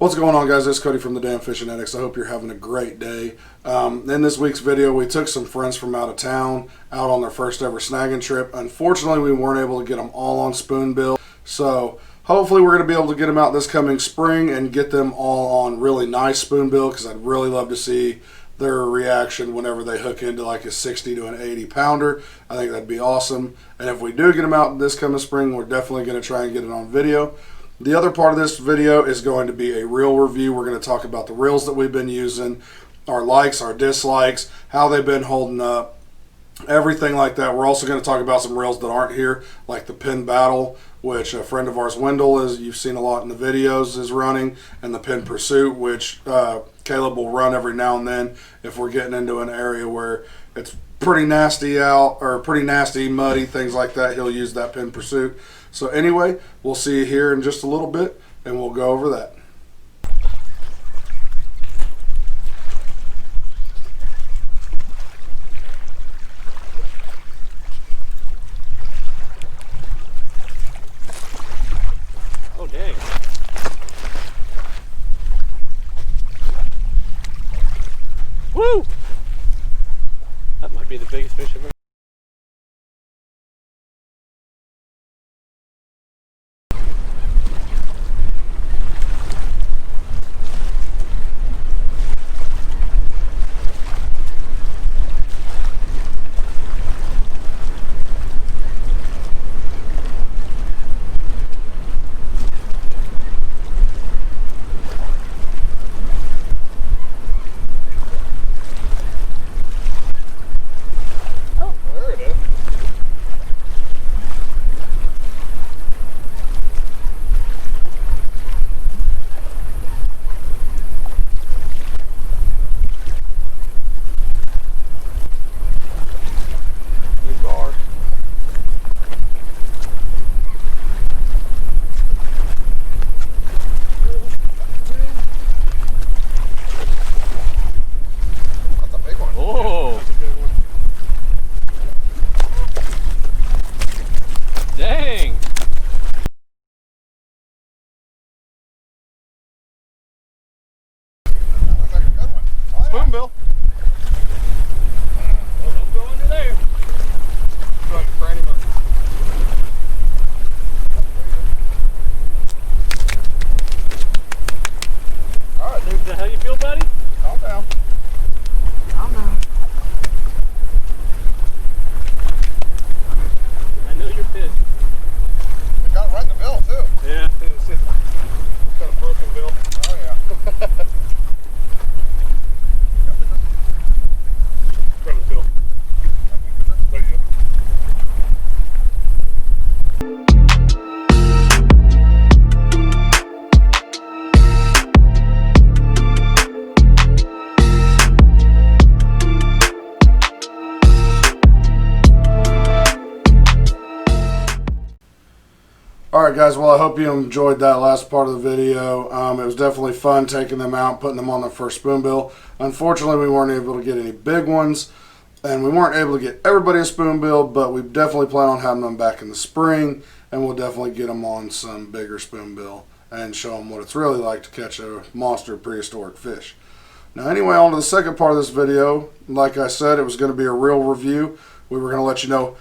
What's going on, guys? It's Cody from the Damn Fishing Addicts. I hope you're having a great day. In this week's video, we took some friends from out of town out on their first ever snagging trip. Unfortunately, we weren't able to get them all on Spoonbill, so hopefully we're going to be able to get them out this coming spring and get them all on really nice Spoonbill, because I'd really love to see their reaction whenever they hook into like a 60 to an 80 pounder. I think that'd be awesome. And if we do get them out this coming spring, we're definitely going to try and get it on video. The other part of this video is going to be a reel review. We're going to talk about the reels that we've been using, our likes, our dislikes, how they've been holding up, everything like that. We're also going to talk about some reels that aren't here, like the Penn Battle, which a friend of ours, Wendell, is you've seen a lot in the videos, is running, and the Penn Pursuit, which Caleb will run every now and then if we're getting into an area where it's pretty nasty out, or pretty nasty, muddy, things like that. He'll use that Penn Pursuit. So anyway, we'll see you here in just a little bit, and we'll go over that. Oh, dang. Woo! That might be the biggest fish I've ever. Dang! That looks like a good one. Oh, Spoonbill. Oh, don't go under there. Trying to train him up. All right, dude. Is that how you feel, buddy? Calm down. Calm down. I know you're pissed. We got it right in the bill, too. Yeah. Got a broken bill. Oh, yeah. Got bigger? Got a bill. There you go. Alright guys, well I hope you enjoyed that last part of the video. It was definitely fun taking them out, putting them on their first Spoonbill. Unfortunately, we weren't able to get any big ones, and we weren't able to get everybody a Spoonbill, but we definitely plan on having them back in the spring, and we'll definitely get them on some bigger Spoonbill and show them what it's really like to catch a monster prehistoric fish. Now anyway, on to the second part of this video. Like I said, it was going to be a reel review. We were going to let you know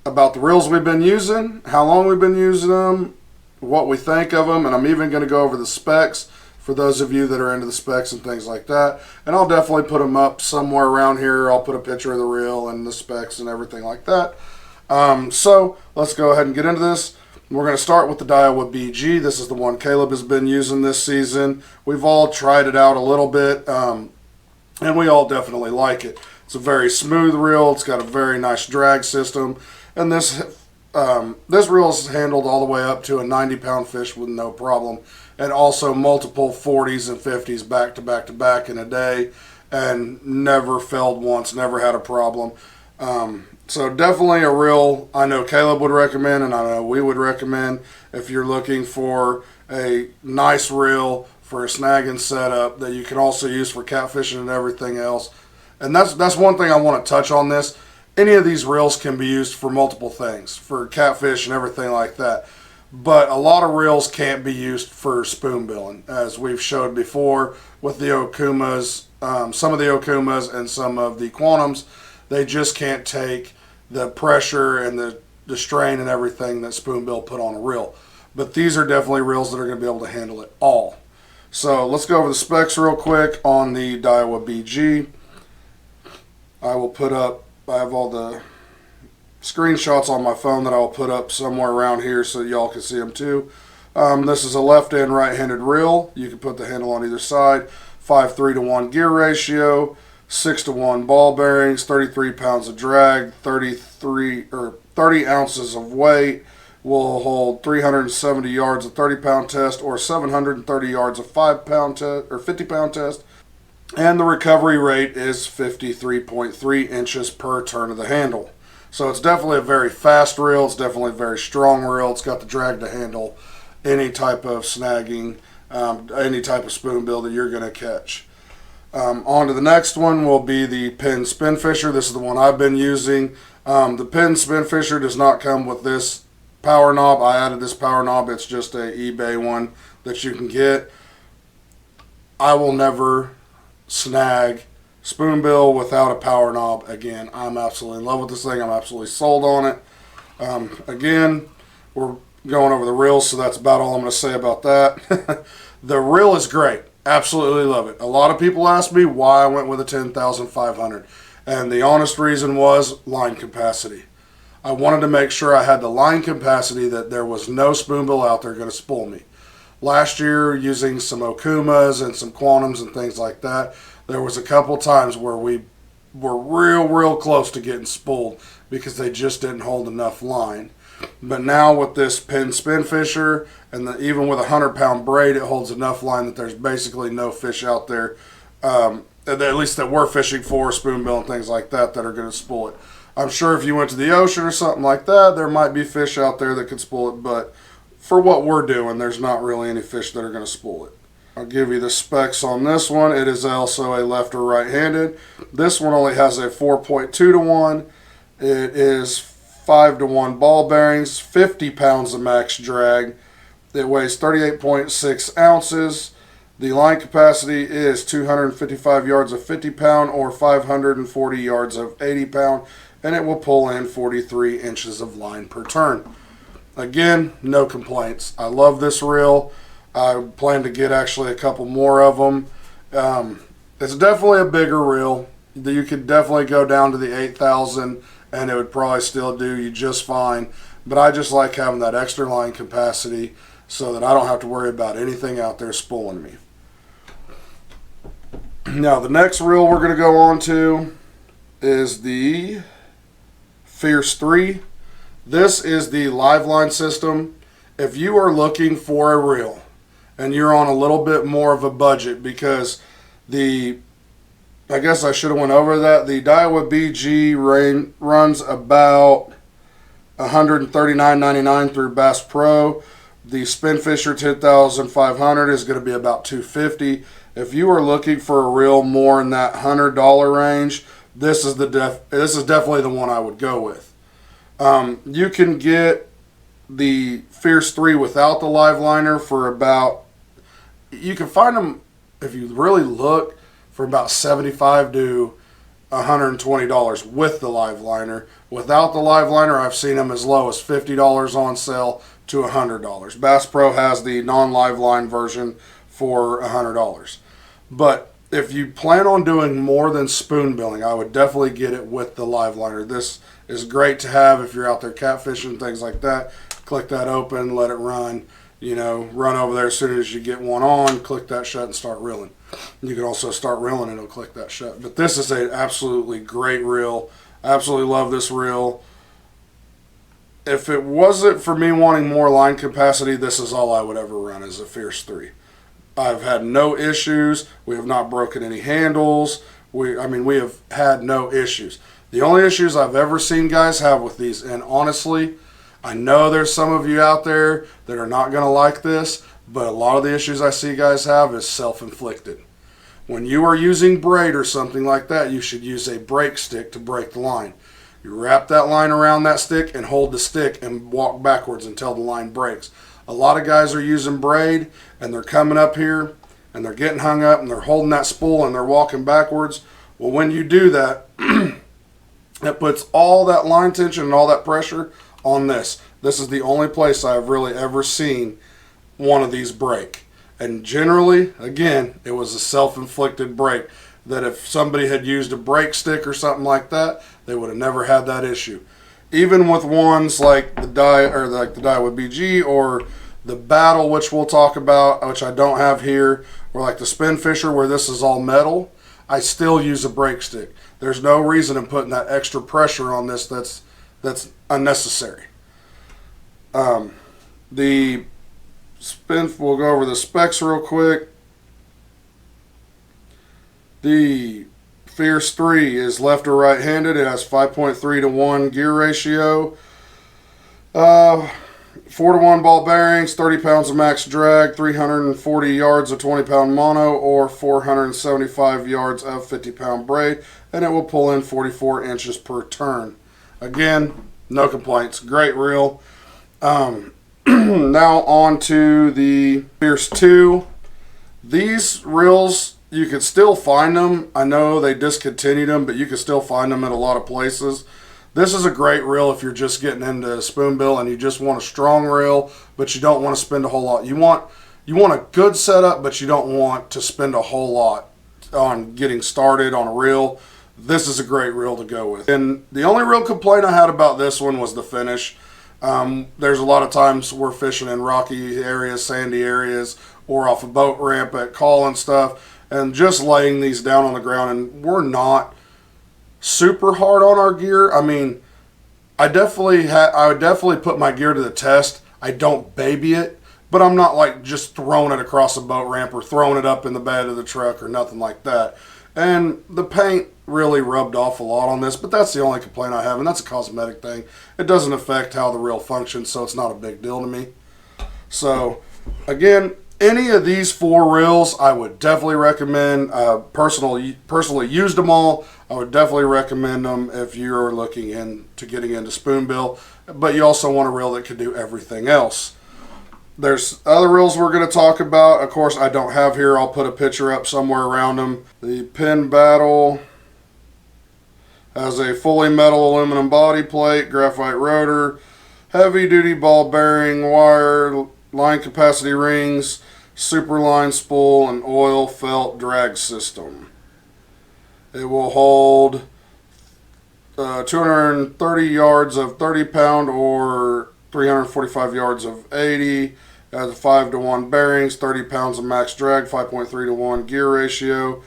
about the reels we've been using, how long we've been using them, what we think of them, and I'm even going to go over the specs for those of you that are into the specs and things like that. And I'll definitely put them up somewhere around here. I'll put a picture of the reel and the specs and everything like that. So let's go ahead and get into this. We're going to start with the Daiwa BG. This is the one Caleb has been using this season. We've all tried it out a little bit, and we all definitely like it. It's a very smooth reel. It's got a very nice drag system. And this reel is handled all the way up to a 90-pound fish with no problem, and also multiple 40s and 50s back to back to back in a day, and never failed once, never had a problem. So definitely a reel I know Caleb would recommend, and I know we would recommend if you're looking for a nice reel for a snagging setup that you can also use for catfishing and everything else. And that's one thing I want to touch on this. Any of these reels can be used for multiple things, for catfish and everything like that. But a lot of reels can't be used for spoonbilling, as we've showed before with the Okumas, some of the Okumas and some of the Quantums. They just can't take the pressure and the strain and everything that Spoonbill put on a reel. But these are definitely reels that are going to be able to handle it all. So let's go over the specs real quick on the Daiwa BG. I have all the screenshots on my phone that I'll put up somewhere around here so y'all can see them too. This is a left and right-handed reel. You can put the handle on either side. 5:3-to-1 gear ratio, 6-to-1 ball bearings, 33 pounds of drag, 30 ounces of weight. Will hold 370 yards of 30-pound test or 730 yards of 5-pound test or 50-pound test. And the recovery rate is 53.3 inches per turn of the handle. So it's definitely a very fast reel. It's definitely a very strong reel. It's got the drag to handle any type of snagging, any type of spoonbill that you're going to catch. On to the next one will be the Penn Spin Fisher. This is the one I've been using. The Penn Spin Fisher does not come with this power knob. I added this power knob. It's just a eBay one that you can get. I will never snag spoonbill without a power knob again. I'm absolutely in love with this thing. I'm absolutely sold on it. Again, we're going over the reels, so that's about all I'm going to say about that. The reel is great. Absolutely love it. A lot of people ask me why I went with a 10,500, and the honest reason was line capacity. I wanted to make sure I had the line capacity that there was no spoonbill out there going to spool me. Last year, using some Okumas and some Quantums and things like that, there was a couple times where we were real close to getting spooled because they just didn't hold enough line. But now with this Penn Spin Fisher, and even with a 100-pound braid, it holds enough line that there's basically no fish out there, at least that we're fishing for, spoonbill and things like that, that are going to spool it. I'm sure if you went to the ocean or something like that, there might be fish out there that could spool it, but for what we're doing, there's not really any fish that are going to spool it. I'll give you the specs on this one. It is also a left or right-handed. This one only has a 4.2-to-1. It is 5-to-1 ball bearings, 50 pounds of max drag. It weighs 38.6 ounces. The line capacity is 255 yards of 50-pound or 540 yards of 80-pound, and it will pull in 43 inches of line per turn. Again, no complaints. I love this reel. I plan to get actually a couple more of them. It's definitely a bigger reel. You could definitely go down to the 8,000 and it would probably still do you just fine. But I just like having that extra line capacity so that I don't have to worry about anything out there spooling me. Now the next reel we're going to go on to is the Fierce 3. This is the live line system. If you are looking for a reel and you're on a little bit more of a budget, because I guess I should have went over that. The Daiwa BG runs about $139.99 through Bass Pro. The Spin Fisher 10,500 is going to be about $250. If you are looking for a reel more in that $100 range, this is definitely the one I would go with. You can get the Fierce 3 without the live liner for about, you can find them, if you really look, for about $75 to $120 with the live liner. Without the live liner, I've seen them as low as $50 on sale to $100. Bass Pro has the non-live line version for $100. But if you plan on doing more than spoonbilling, I would definitely get it with the live liner. This is great to have if you're out there catfishing, things like that. Click that open, let it run. You know, run over there as soon as you get one on, click that shut and start reeling. You can also start reeling and it'll click that shut. But this is an absolutely great reel. I absolutely love this reel. If it wasn't for me wanting more line capacity, this is all I would ever run as a Fierce 3. I've had no issues. We have not broken any handles. We have had no issues. The only issues I've ever seen guys have with these, and honestly, I know there's some of you out there that are not going to like this, but a lot of the issues I see guys have is self-inflicted. When you are using braid or something like that, you should use a break stick to break the line. You wrap that line around that stick and hold the stick and walk backwards until the line breaks. A lot of guys are using braid and they're coming up here and they're getting hung up and they're holding that spool and they're walking backwards. Well, when you do that, it puts all that line tension and all that pressure on this. This is the only place I've really ever seen one of these break. And generally, again, it was a self-inflicted break. That if somebody had used a brake stick or something like that, they would have never had that issue. Even with ones like the Daiwa BG or the Battle, which we'll talk about, which I don't have here, or like the Spin Fisher, where this is all metal, I still use a brake stick. There's no reason in putting that extra pressure on this that's unnecessary. The spin, we'll go over the specs real quick. The Fierce 3 is left or right handed. It has 5.3 to 1 gear ratio. 4 to 1 ball bearings, 30 pounds of max drag, 340 yards of 20 pound mono, or 475 yards of 50 pound braid, and it will pull in 44 inches per turn. Again, no complaints. Great reel. Now on to the Fierce 2. These reels, you can still find them. I know they discontinued them, but you can still find them at a lot of places. This is a great reel if you're just getting into spoonbill and you just want a strong reel, but you don't want to spend a whole lot. You want a good setup, but you don't want to spend a whole lot on getting started on a reel. This is a great reel to go with. And the only real complaint I had about this one was the finish. There's a lot of times we're fishing in rocky areas, sandy areas, or off a boat ramp at call and stuff, and just laying these down on the ground, and we're not super hard on our gear. I mean, I would definitely put my gear to the test. I don't baby it, but I'm not like just throwing it across a boat ramp or throwing it up in the bed of the truck or nothing like that. And the paint really rubbed off a lot on this, but that's the only complaint I have, and that's a cosmetic thing. It doesn't affect how the reel functions, so it's not a big deal to me. So, again, any of these 4 reels, I would definitely recommend. Personally used them all. I would definitely recommend them if you're looking into getting into spoonbill, but you also want a reel that can do everything else. There's other reels we're going to talk about. Of course, I don't have here. I'll put a picture up somewhere around them. The Penn Battle has a fully metal aluminum body plate, graphite rotor, heavy duty ball bearing, wire, line capacity rings, super line spool, and oil felt drag system. It will hold 230 yards of 30 pound or 345 yards of 80. It has a 5 to 1 bearings, 30 pounds of max drag, 5.3 to 1 gear ratio.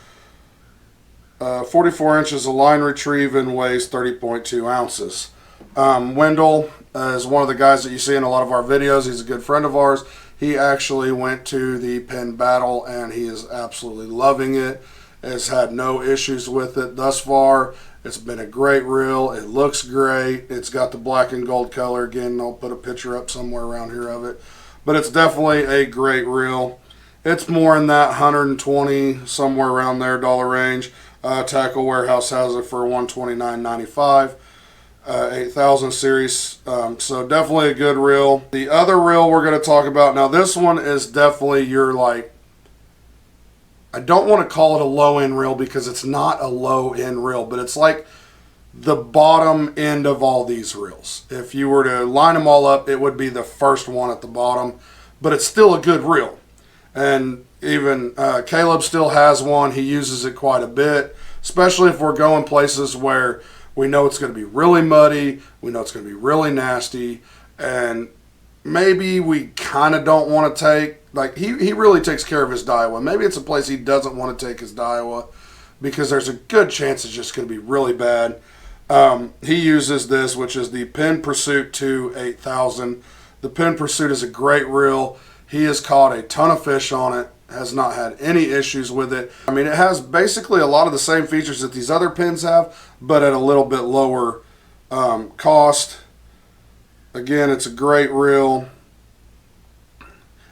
44 inches of line retrieve and weighs 30.2 ounces. Wendell is one of the guys that you see in a lot of our videos. He's a good friend of ours. He actually went to the Penn Battle and he is absolutely loving it. Has had no issues with it thus far. It's been a great reel. It looks great. It's got the black and gold color. Again, I'll put a picture up somewhere around here of it. But it's definitely a great reel. It's more in that 120, somewhere around there, dollar range. Tackle Warehouse has it for $129.95. 8000 series. So definitely a good reel. The other reel we're going to talk about, now this one is definitely your I don't want to call it a low-end reel because it's not a low-end reel, but it's like the bottom end of all these reels. If you were to line them all up, it would be the first one at the bottom, but it's still a good reel. And even Caleb still has one. He uses it quite a bit, especially if we're going places where we know it's going to be really muddy, we know it's going to be really nasty, and maybe we kind of don't want to take, he really takes care of his Daiwa. Maybe it's a place he doesn't want to take his Daiwa because there's a good chance it's just going to be really bad. He uses this, which is the Penn Pursuit 2 8000. The Penn Pursuit is a great reel. He has caught a ton of fish on it, has not had any issues with it. I mean, it has basically a lot of the same features that these other pins have, but at a little bit lower cost. Again, it's a great reel.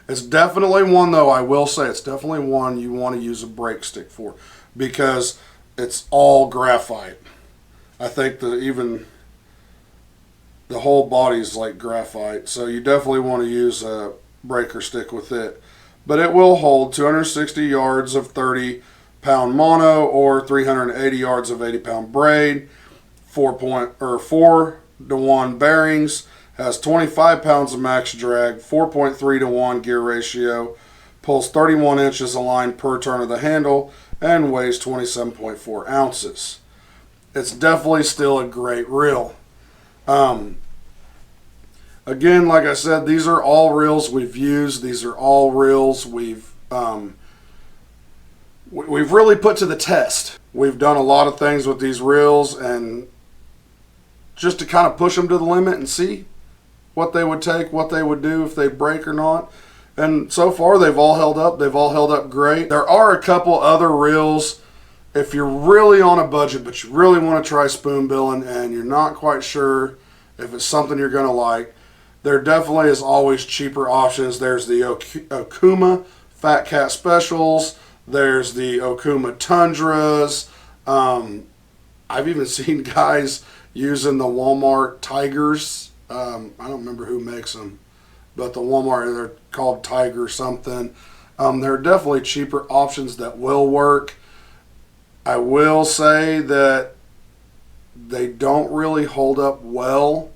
It's definitely one, though, I will say, it's definitely one you want to use a brake stick for because it's all graphite. I think even the whole body is like graphite, so you definitely want to use a breaker stick with it. But it will hold 260 yards of 30-pound mono or 380 yards of 80-pound braid. 4-to-1 bearings. Has 25 pounds of max drag. 4.3-to-1 gear ratio. Pulls 31 inches of line per turn of the handle and weighs 27.4 ounces. It's definitely still a great reel. Again, like I said, these are all reels we've used. These are all reels we've really put to the test. We've done a lot of things with these reels, and just to kind of push them to the limit and see what they would take, what they would do if they break or not. And so far, they've all held up. They've all held up great. There are a couple other reels. If you're really on a budget, but you really want to try spoonbilling and you're not quite sure if it's something you're going to like, there definitely is always cheaper options. There's the Okuma Fat Cat Specials. There's the Okuma Tundras. I've even seen guys using the Walmart Tigers. I don't remember who makes them, but the Walmart, they're called Tiger something. There are definitely cheaper options that will work. I will say that they don't really hold up well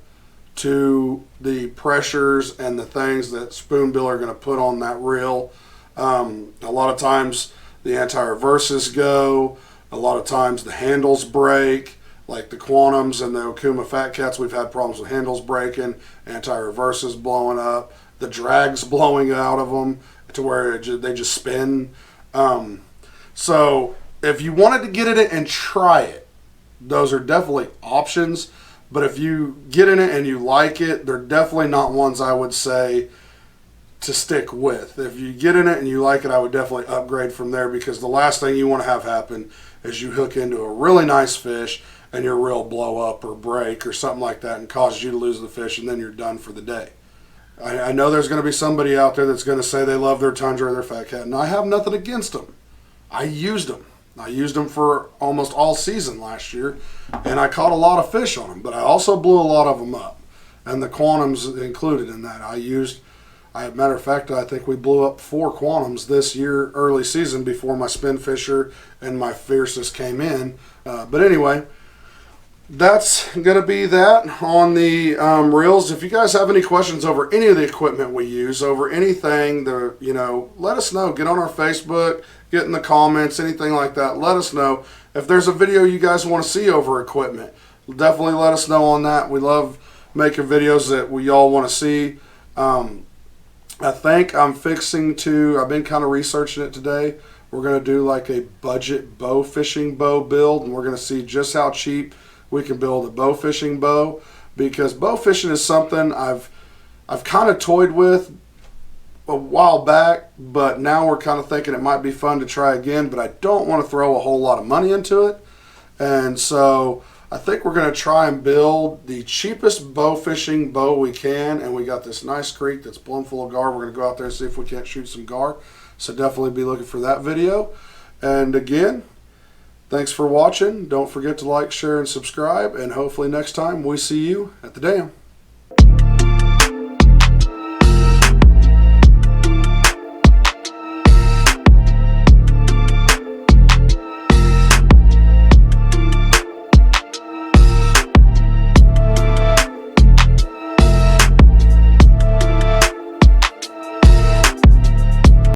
to the pressures and the things that Spoonbill are going to put on that reel. A lot of times the anti-reverses go. A lot of times the handles break. Like the Quantums and the Okuma Fat Cats, we've had problems with handles breaking, anti-reverses blowing up, the drags blowing out of them to where they just spin. So if you wanted to get in it and try it, those are definitely options. But if you get in it and you like it, they're definitely not ones I would say to stick with. If you get in it and you like it, I would definitely upgrade from there, because the last thing you want to have happen is you hook into a really nice fish and your reel blow up or break or something like that and causes you to lose the fish, and then you're done for the day. I know there's going to be somebody out there that's going to say they love their Tundra or their Fat Cat, and I have nothing against them. I used them. I used them for almost all season last year, and I caught a lot of fish on them, but I also blew a lot of them up, and the Quantums included in that. Matter of fact, I think we blew up 4 Quantums this year, early season, before my Spin Fisher and my Fiercest came in. But anyway, that's going to be that on the reels. If you guys have any questions over any of the equipment we use, over anything, let us know. Get on our Facebook, get in the comments, anything like that. Let us know. If there's a video you guys want to see over equipment, definitely let us know on that. We love making videos that we all want to see. I think I've been kind of researching it today. We're going to do like a budget bow fishing bow build, and we're going to see just how cheap we can build a bow fishing bow, because bow fishing is something I've kind of toyed with a while back, but now we're kind of thinking it might be fun to try again, but I don't want to throw a whole lot of money into it. And so I think we're going to try and build the cheapest bow fishing bow we can, and we got this nice creek that's blown full of gar. We're going to go out there and see if we can't shoot some gar, so definitely be looking for that video. And again, thanks for watching. Don't forget to like, share, and subscribe, and hopefully next time we see you at the dam.